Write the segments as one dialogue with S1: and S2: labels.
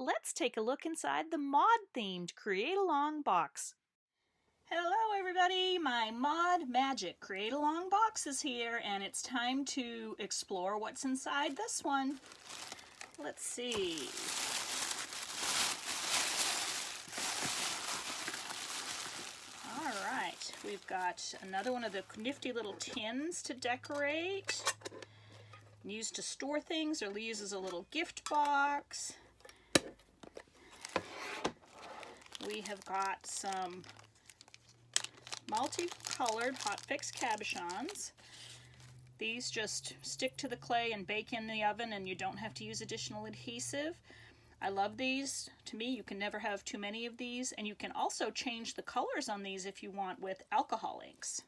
S1: let's take a look inside the mod-themed CreateAlong box. Hello everybody, my Mod Magic CreateAlong box is here and it's time to explore what's inside this one. Let's see. Alright, we've got another one of the nifty little tins to decorate. Used to store things or used as a little gift box. We have got some multicolored hot fix cabochons. These just stick to the clay and bake in the oven and you don't have to use additional adhesive. I love these. To me, you can never have too many of these, and you can also change the colors on these if you want with alcohol inks.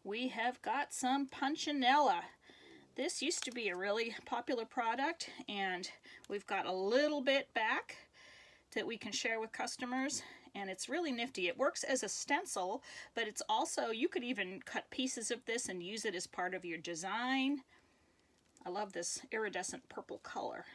S1: We have got some Punchinella. This used to be a really popular product and we've got a little bit back that we can share with customers, and it's really nifty. It works as a stencil, but it's also, you could even cut pieces of this and use it as part of your design. I love this iridescent purple color.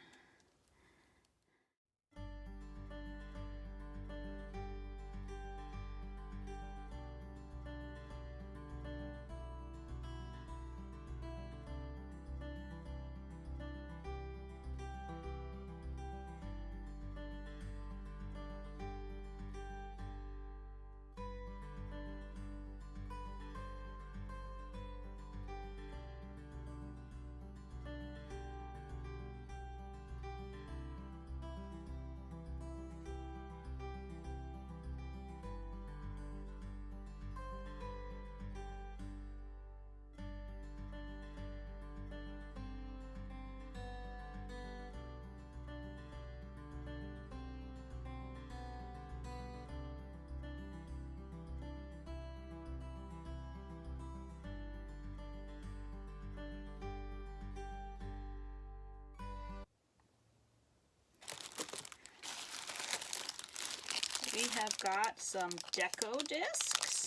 S1: We have got some Deco Discs.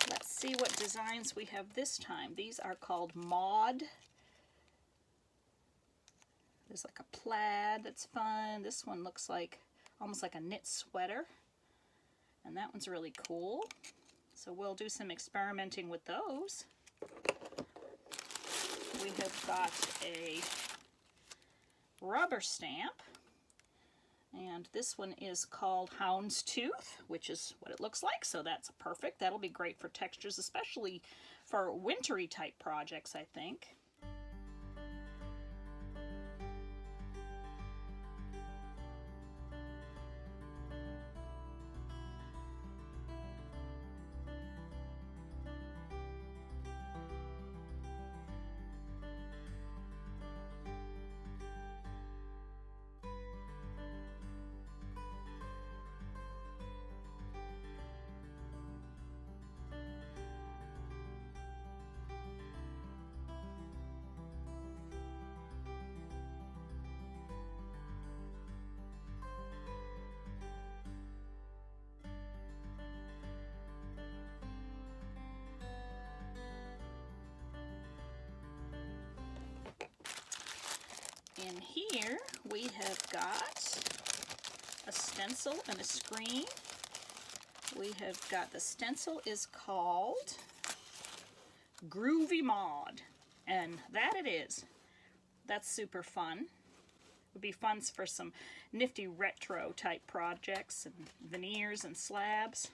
S1: Let's see what designs we have this time. These are called Mod. There's like a plaid that's fun. This one looks like almost like a knit sweater. And that one's really cool. So we'll do some experimenting with those. We have got a rubber stamp. And this one is called Houndstooth, which is what it looks like, so that's perfect. That'll be great for textures, especially for wintry type projects, I think. In here we have got a stencil and a screen. We have got, the stencil is called Groovy Mod, and that it is. That's super fun. Would be fun for some nifty retro type projects and veneers and slabs.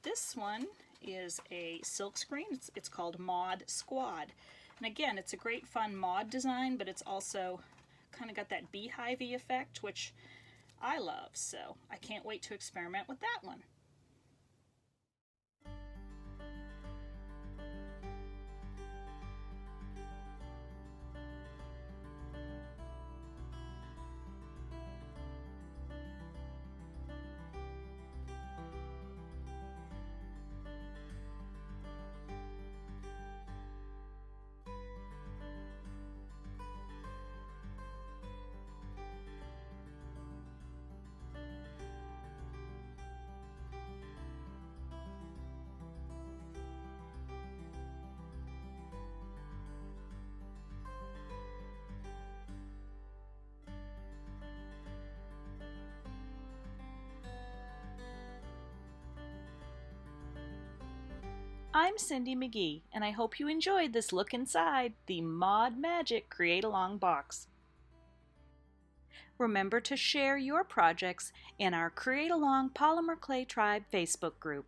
S1: this one is a silk screen. It's called Mod Squad. And again, it's a great fun mod design, but it's also kind of got that beehive-y effect, which I love, so I can't wait to experiment with that one. I'm Cindi McGee, and I hope you enjoyed this look inside the Mod Magic CreateAlong Box. Remember to share your projects in our CreateAlong Polymer Clay Tribe Facebook group.